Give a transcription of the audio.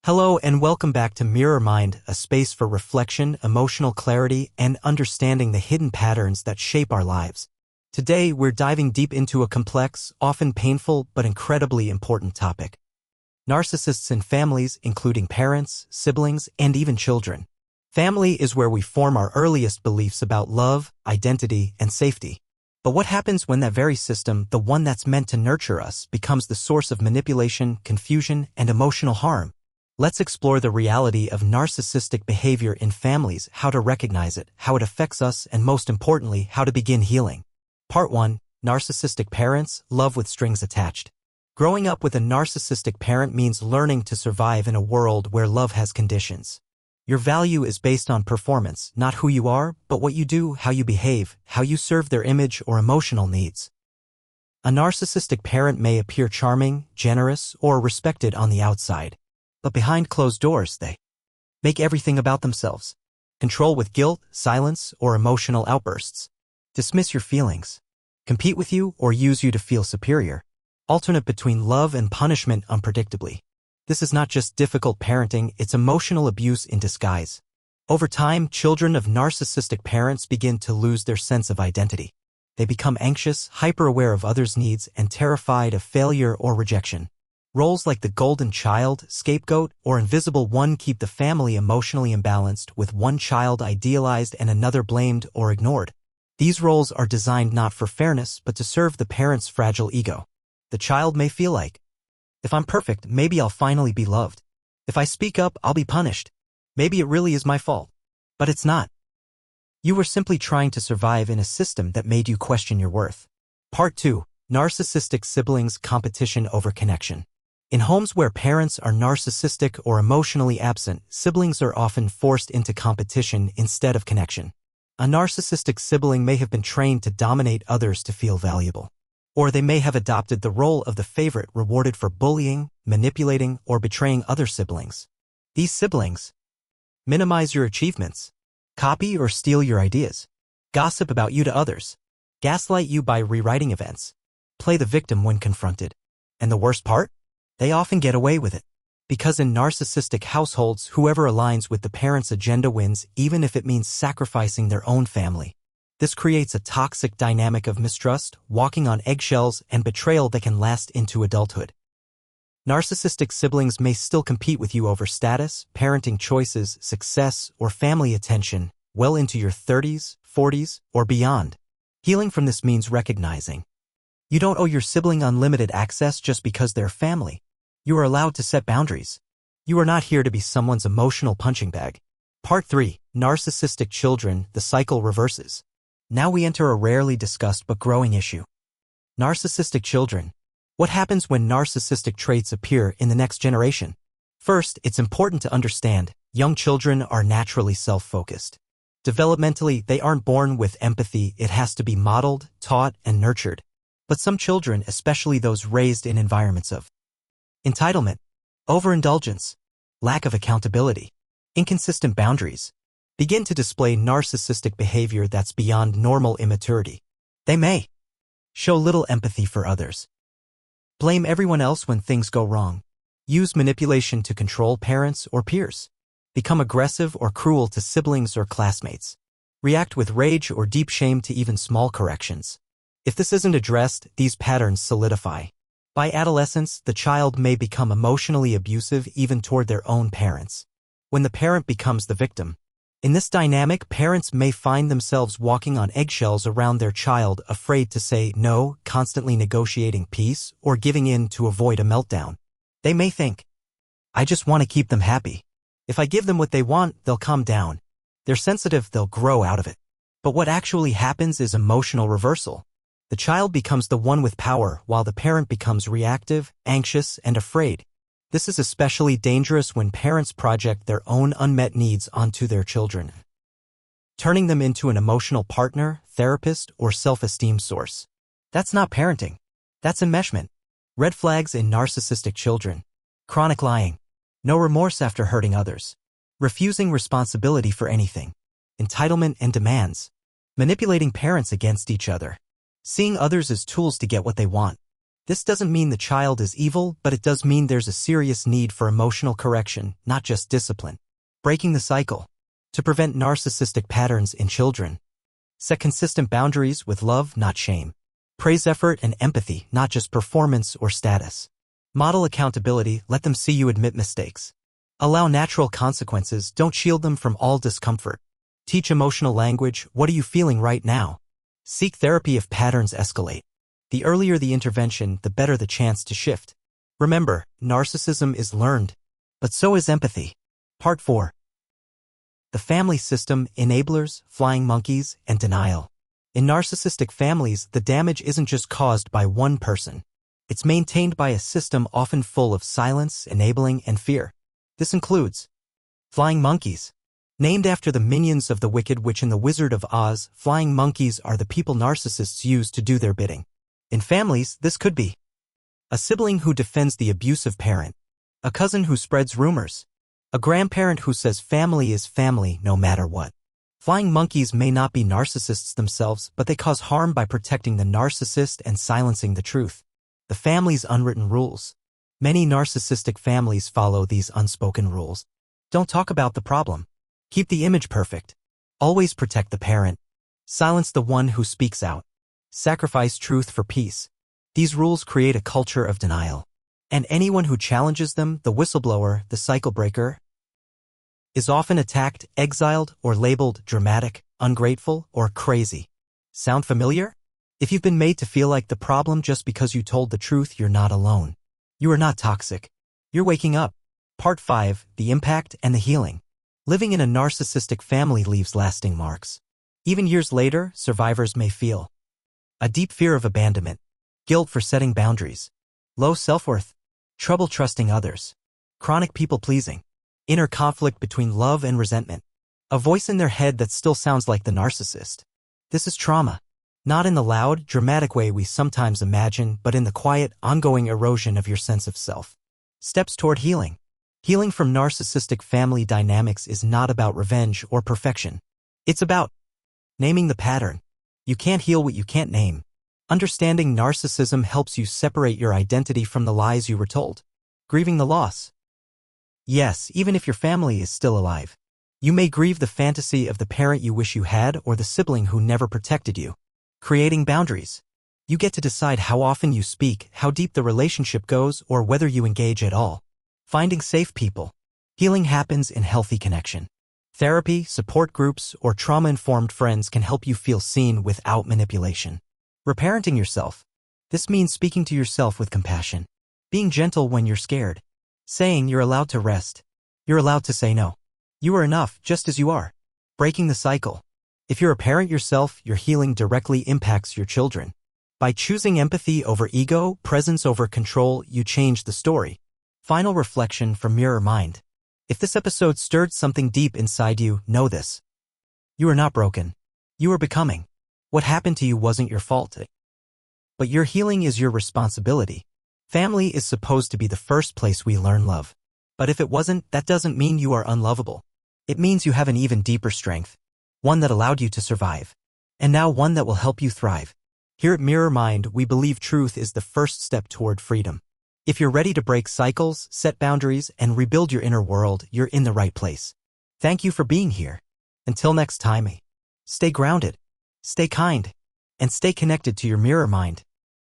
Hello and welcome back to Mirror Mind, a space for reflection, emotional clarity, and understanding the hidden patterns that shape our lives. Today, we're diving deep into a complex, often painful, but incredibly important topic. Narcissists in families, including parents, siblings, and even children. Family is where we form our earliest beliefs about love, identity, and safety. But what happens when that very system, the one that's meant to nurture us, becomes the source of manipulation, confusion, and emotional harm? Let's explore the reality of narcissistic behavior in families, how to recognize it, how it affects us, and most importantly, how to begin healing. Part 1. Narcissistic parents, love with strings attached. Growing up with a narcissistic parent means learning to survive in a world where love has conditions. Your value is based on performance, not who you are, but what you do, how you behave, how you serve their image or emotional needs. A narcissistic parent may appear charming, generous, or respected on the outside. But behind closed doors, they make everything about themselves. Control with guilt, silence, or emotional outbursts. Dismiss your feelings. Compete with you or use you to feel superior. Alternate between love and punishment unpredictably. This is not just difficult parenting, it's emotional abuse in disguise. Over time, children of narcissistic parents begin to lose their sense of identity. They become anxious, hyper-aware of others' needs, and terrified of failure or rejection. Roles like the golden child, scapegoat, or invisible one keep the family emotionally imbalanced, with one child idealized and another blamed or ignored. These roles are designed not for fairness but to serve the parent's fragile ego. The child may feel like, if I'm perfect, maybe I'll finally be loved. If I speak up, I'll be punished. Maybe it really is my fault. But it's not. You were simply trying to survive in a system that made you question your worth. Part 2. Narcissistic siblings, competition over connection. In homes where parents are narcissistic or emotionally absent, siblings are often forced into competition instead of connection. A narcissistic sibling may have been trained to dominate others to feel valuable. Or they may have adopted the role of the favorite, rewarded for bullying, manipulating, or betraying other siblings. These siblings minimize your achievements, copy or steal your ideas, gossip about you to others, gaslight you by rewriting events, play the victim when confronted. And the worst part? They often get away with it. Because in narcissistic households, whoever aligns with the parent's agenda wins, even if it means sacrificing their own family. This creates a toxic dynamic of mistrust, walking on eggshells, and betrayal that can last into adulthood. Narcissistic siblings may still compete with you over status, parenting choices, success, or family attention, well into your 30s, 40s, or beyond. Healing from this means recognizing you don't owe your sibling unlimited access just because they're family. You are allowed to set boundaries. You are not here to be someone's emotional punching bag. Part 3. Narcissistic children, the cycle reverses. Now we enter a rarely discussed but growing issue. Narcissistic children. What happens when narcissistic traits appear in the next generation? First, it's important to understand, young children are naturally self-focused. Developmentally, they aren't born with empathy, it has to be modeled, taught, and nurtured. But some children, especially those raised in environments of entitlement, overindulgence, lack of accountability, inconsistent boundaries, begin to display narcissistic behavior that's beyond normal immaturity. They may show little empathy for others, blame everyone else when things go wrong, use manipulation to control parents or peers, become aggressive or cruel to siblings or classmates, react with rage or deep shame to even small corrections. If this isn't addressed, these patterns solidify. By adolescence, the child may become emotionally abusive even toward their own parents. When the parent becomes the victim. In this dynamic, parents may find themselves walking on eggshells around their child, afraid to say no, constantly negotiating peace, or giving in to avoid a meltdown. They may think, I just want to keep them happy. If I give them what they want, they'll calm down. They're sensitive, they'll grow out of it. But what actually happens is emotional reversal. The child becomes the one with power, while the parent becomes reactive, anxious, and afraid. This is especially dangerous when parents project their own unmet needs onto their children, turning them into an emotional partner, therapist, or self-esteem source. That's not parenting. That's enmeshment. Red flags in narcissistic children. Chronic lying. No remorse after hurting others. Refusing responsibility for anything. Entitlement and demands. Manipulating parents against each other. Seeing others as tools to get what they want. This doesn't mean the child is evil, but it does mean there's a serious need for emotional correction, not just discipline. Breaking the cycle. To prevent narcissistic patterns in children. Set consistent boundaries with love, not shame. Praise effort and empathy, not just performance or status. Model accountability, let them see you admit mistakes. Allow natural consequences, don't shield them from all discomfort. Teach emotional language, what are you feeling right now? Seek therapy if patterns escalate. The earlier the intervention, the better the chance to shift. Remember, narcissism is learned, but so is empathy. Part 4. The family system, enablers, flying monkeys, and denial. In narcissistic families, the damage isn't just caused by one person. It's maintained by a system often full of silence, enabling, and fear. This includes flying monkeys. Named after the minions of the Wicked Witch in The Wizard of Oz, flying monkeys are the people narcissists use to do their bidding. In families, this could be a sibling who defends the abusive parent, a cousin who spreads rumors, a grandparent who says family is family no matter what. Flying monkeys may not be narcissists themselves, but they cause harm by protecting the narcissist and silencing the truth. The family's unwritten rules. Many narcissistic families follow these unspoken rules. Don't talk about the problem. Keep the image perfect. Always protect the parent. Silence the one who speaks out. Sacrifice truth for peace. These rules create a culture of denial. And anyone who challenges them, the whistleblower, the cycle breaker, is often attacked, exiled, or labeled dramatic, ungrateful, or crazy. Sound familiar? If you've been made to feel like the problem just because you told the truth, you're not alone. You are not toxic. You're waking up. Part 5. The impact and the healing. Living in a narcissistic family leaves lasting marks. Even years later, survivors may feel a deep fear of abandonment, guilt for setting boundaries, low self-worth, trouble trusting others, chronic people-pleasing, inner conflict between love and resentment, a voice in their head that still sounds like the narcissist. This is trauma. Not in the loud, dramatic way we sometimes imagine, but in the quiet, ongoing erosion of your sense of self. Steps toward healing. Healing from narcissistic family dynamics is not about revenge or perfection. It's about naming the pattern. You can't heal what you can't name. Understanding narcissism helps you separate your identity from the lies you were told. Grieving the loss. Yes, even if your family is still alive. You may grieve the fantasy of the parent you wish you had or the sibling who never protected you. Creating boundaries. You get to decide how often you speak, how deep the relationship goes, or whether you engage at all. Finding safe people. Healing happens in healthy connection. Therapy, support groups, or trauma-informed friends can help you feel seen without manipulation. Reparenting yourself. This means speaking to yourself with compassion. Being gentle when you're scared. Saying you're allowed to rest. You're allowed to say no. You are enough just as you are. Breaking the cycle. If you're a parent yourself, your healing directly impacts your children. By choosing empathy over ego, presence over control, you change the story. Final reflection from Mirror Mind. If this episode stirred something deep inside you, know this. You are not broken. You are becoming. What happened to you wasn't your fault. But your healing is your responsibility. Family is supposed to be the first place we learn love. But if it wasn't, that doesn't mean you are unlovable. It means you have an even deeper strength. One that allowed you to survive. And now one that will help you thrive. Here at Mirror Mind, we believe truth is the first step toward freedom. If you're ready to break cycles, set boundaries, and rebuild your inner world, you're in the right place. Thank you for being here. Until next time, stay grounded, stay kind, and stay connected to your mirror mind.